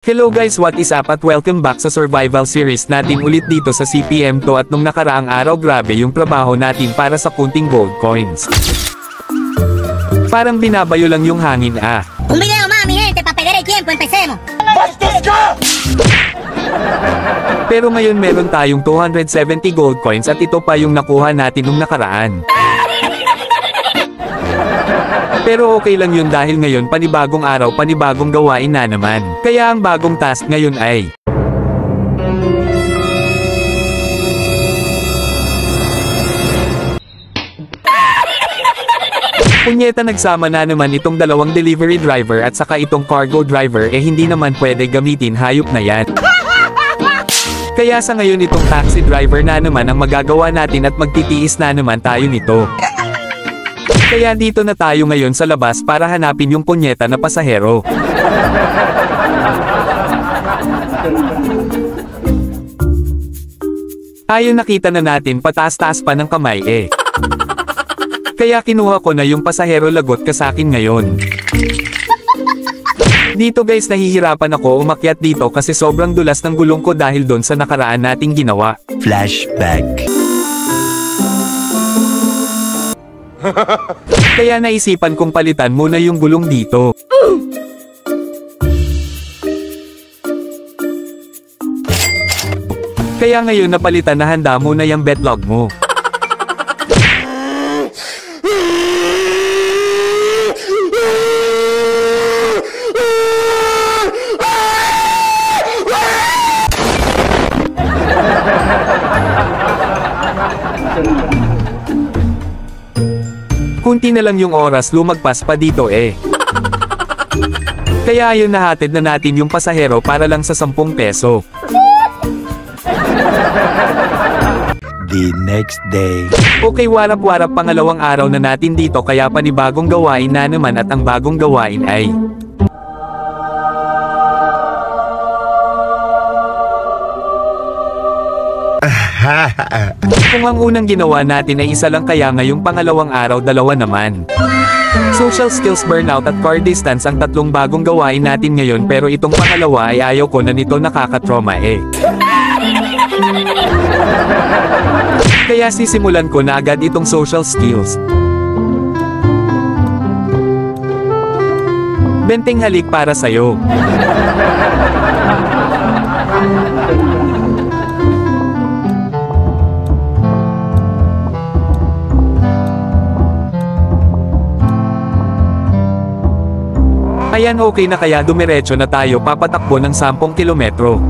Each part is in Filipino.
Hello guys, what is up at welcome back sa survival series natin ulit dito sa CPM2 at nung nakaraang araw grabe yung trabaho natin para sa kunting gold coins. Parang binabayo lang yung hangin ah. Un video más mi gente para perder el tiempo, empecemos. ¡Bastos ka! Pero ngayon meron tayong 270 gold coins at ito pa yung nakuha natin nung nakaraan. Pero okay lang yun dahil ngayon panibagong araw panibagong gawain na naman. Kaya ang bagong task ngayon ay punyeta, nagsama na naman itong dalawang delivery driver at saka itong cargo driver hindi naman pwede gamitin hayop na yan. Kaya sa ngayon itong taxi driver na naman ang magagawa natin at magtitiis na naman tayo nito. Kaya dito na tayo ngayon sa labas para hanapin yung punyeta na pasahero. Ayun, nakita na natin pataas-taas pa ng kamay Kaya kinuha ko na yung pasahero, lagot ka sa akin ngayon. Dito guys, nahihirapan ako umakyat dito kasi sobrang dulas ng gulong ko dahil doon sa nakaraan nating ginawa. Flashback. Kaya naisipan kong palitan muna yung gulong dito. Kaya ngayon napalitan na, handa muna yung betlog mo. Kunti na lang yung oras, lumagpas pa dito Kaya ayun, nahatid na natin yung pasahero para lang sa 10 peso. The next day. Okay, warap-warap, pangalawang araw na natin dito kaya panibagong gawain na naman at ang bagong gawain ay kung ang unang ginawa natin ay isa lang, kaya ngayong pangalawang araw dalawa naman. Social skills, burnout at car distance ang tatlong bagong gawain natin ngayon, pero itong pangalawa ay ayaw ko na nito, nakakatrauma Kaya sisimulan ko na agad itong social skills. Benteng, halik para sayo. Ayan, okay na, kaya dumiretso na tayo, papatakbo ng 10 kilometro.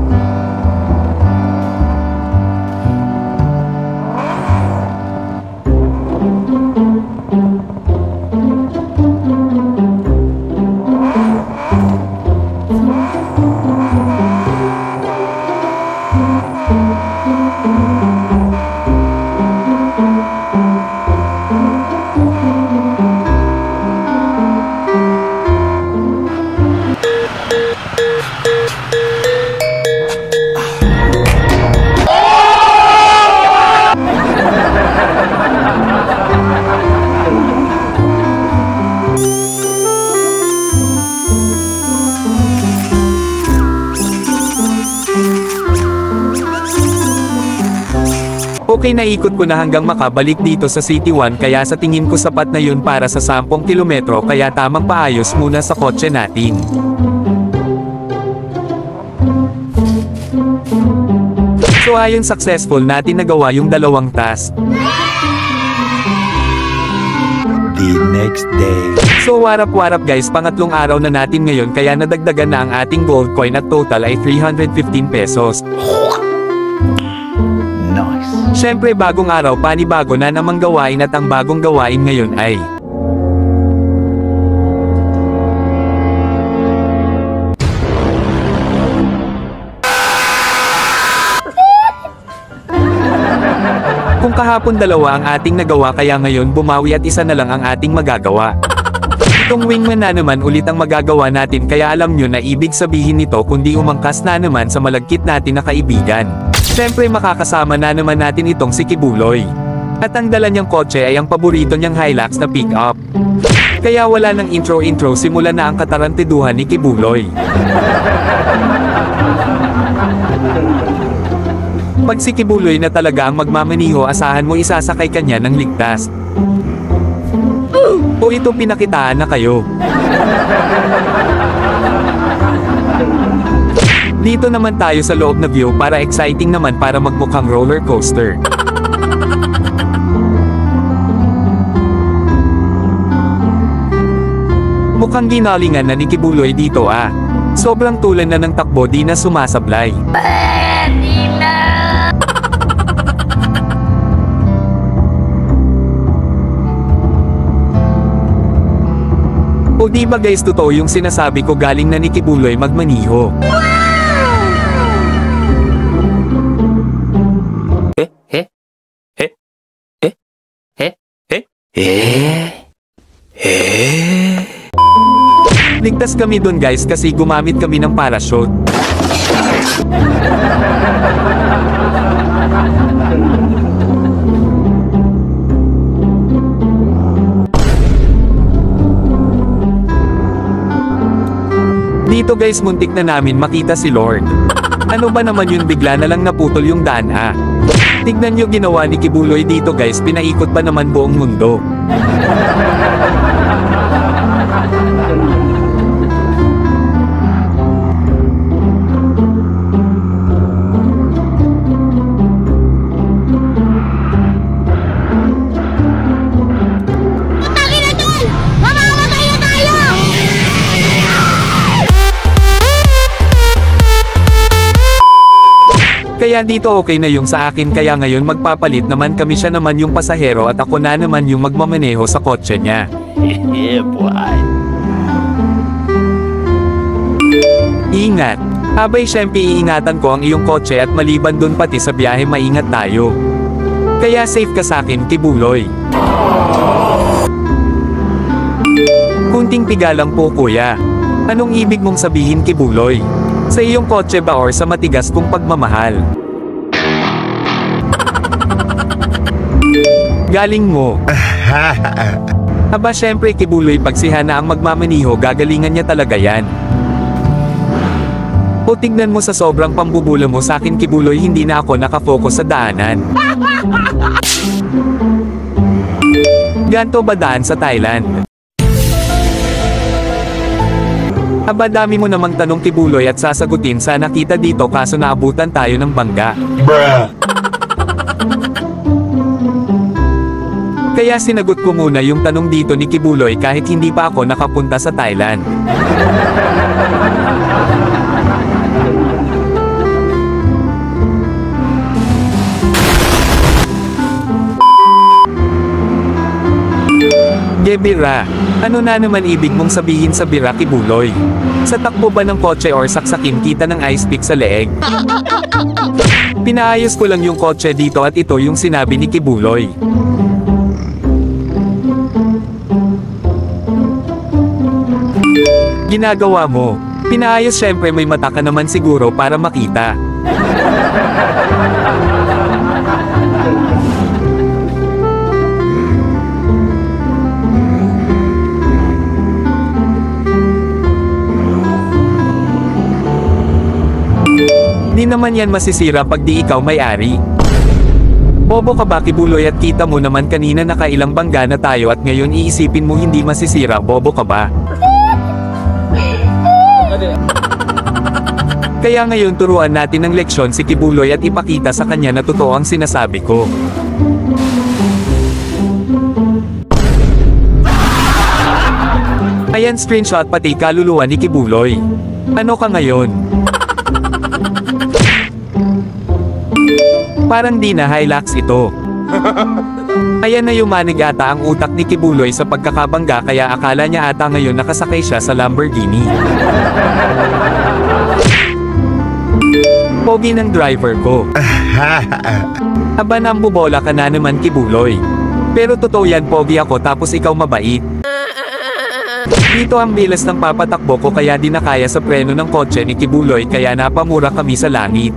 Okay, naikot ko na hanggang makabalik dito sa City 1, kaya sa tingin ko sapat na yun para sa 10 kilometro, kaya tamang paayos muna sa kotse natin. So ayun, successful natin nagawa yung dalawang task. The next day. So warap-warap guys, pangatlong araw na natin ngayon kaya nadagdagan na ang ating gold coin at total ay 315 pesos. Nice. Syempre bagong araw, panibago na namang gawain at ang bagong gawain ngayon ay kung kahapon dalawa ang ating nagawa, kaya ngayon bumawi at isa na lang ang ating magagawa. Itong wingman na naman ulit ang magagawa natin, kaya alam nyo na ibig sabihin nito kundi umangkas na naman sa malagkit natin na kaibigan. Syempre makakasama na naman natin itong si Kibuloy. At ang dala niyang kotse ay ang paborito niyang Hilux na pick-up. Kaya wala ng intro-intro, simula na ang katarantiduhan ni Kibuloy. Pag si Kibuloy na talaga ang magmamaniho, asahan mo isasakay kanya ng ligtas. O ito, pinakitaan na kayo. Dito naman tayo sa loob na view para exciting naman, para magmukhang roller coaster. Mukhang ginalingan na ni Kibuloy dito ah. Sobrang tulan na ng takbo, di na sumasablay. O di ba guys, totoo yung sinasabi ko, galing na ni Kibuloy magmaniho. Ligtas kami dun guys kasi gumamit kami ng parachute. Dito guys, muntik na namin makita si Lord. Ano ba naman yun, bigla na lang naputol yung daan ah. Tignan nyo ginawa ni Kibuloy dito guys, pinaikot pa naman buong mundo. Kaya dito okay na yung sa akin, kaya ngayon magpapalit naman kami, siya naman yung pasahero at ako na naman yung magmamaneho sa kotse niya. Yeah, boy. Ingat! Abay, syempre iingatan ko ang iyong kotse at maliban dun pati sa biyahe maingat tayo. Kaya safe ka sa akin, Kibuloy. Kunting piga lang po kuya. Anong ibig mong sabihin, Kibuloy? Sa iyong kotse ba or sa matigas kong pagmamahal? Galing mo. Aba syempre Kibuloy, pag si Hana ang magmamaniho, gagalingan niya talaga yan. O tignan mo, sa sobrang pambubula mo sa akin Kibuloy, hindi na ako nakafocus sa daanan. Ganto ba daan sa Thailand? Aba dami mo namang tanong Kibuloy at sasagutin sana kita dito, kaso naabutan tayo ng bangga. Bruh. Kaya sinagot ko muna yung tanong dito ni Kibuloy kahit hindi pa ako nakapunta sa Thailand. Gebira, ano na naman ibig mong sabihin sa bira, Kibuloy? Sa takbo ba ng kotse or saksakin kita ng ice pick sa leeg? Pinaayos ko lang yung kotse dito at ito yung sinabi ni Kibuloy. Ginagawa mo. Pinaayos, syempre may mata ka naman siguro para makita. Di naman yan masisira pag di ikaw may-ari. Bobo ka ba, Kibuloy, at kita mo naman kanina nakailang bangga na tayo at ngayon iisipin mo hindi masisira, bobo ka ba? Kaya ngayon turuan natin ng leksyon si Kibuloy at ipakita sa kanya na totoo ang sinasabi ko. Ayan, screenshot pati kaluluwa ni Kibuloy. Ano ka ngayon? Parang di na Hilux ito. Ayan na yumanig ata ang utak ni Kibuloy sa pagkakabangga, kaya akala niya ata ngayon nakasakay siya sa Lamborghini. Pogi ng driver ko. Aba, nambubola ka na naman, Kibuloy. Pero totoo yan, pogi ako tapos ikaw mabait. Dito ang bilis ng papatakbo ko, kaya di na kaya sa preno ng kotse ni Kibuloy, kaya napamura kami sa langit.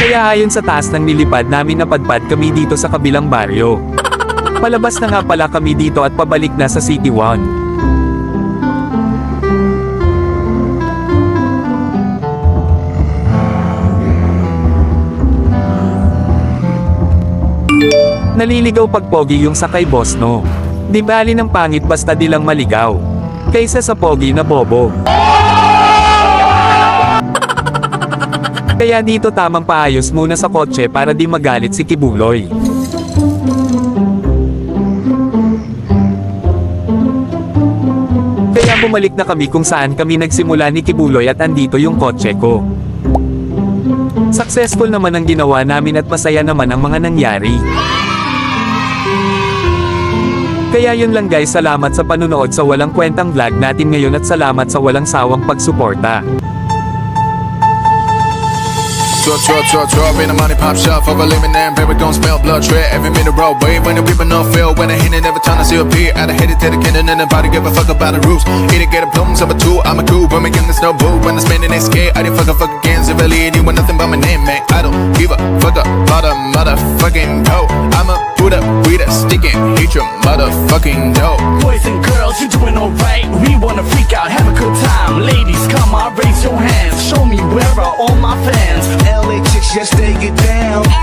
Kaya ayon sa taas ng nilipad namin napadpad kami dito sa kabilang baryo. Palabas na nga pala kami dito at pabalik na sa City 1. Naliligaw pag pogi yung sakay boss no. Di bali ng pangit basta di lang maligaw. Kaysa sa pogi na bobo. Kaya dito tamang paayos muna sa kotse para di magalit si Kibuloy. Kaya bumalik na kami kung saan kami nagsimula ni Kibuloy at andito yung kotse ko. Successful naman ang ginawa namin at masaya naman ang mga nangyari. Kaya yun lang guys, salamat sa panunood sa walang kwentang vlog natin ngayon at salamat sa walang sawang pagsuporta. Drop in the money pop shop for a lemon and baby gon' smell blood tread every minute road wave when the people no feel when I hit it every time I see a beat I hit it to the cannon and nobody give a fuck about the rules eat it get a plums of a two I'm a cool but making this no boo when I spend the next skate I didn't fuck again so really you want nothing but my name man I don't give a fuck about a motherfucking dough I'm a Buddha we the sticking hate your motherfucking dough. Boys and girls, you're doing alright. We wanna freak out, have a good time. Ladies, come on, raise your hands. Show me where are all my fans. LA chicks, yes, they get down.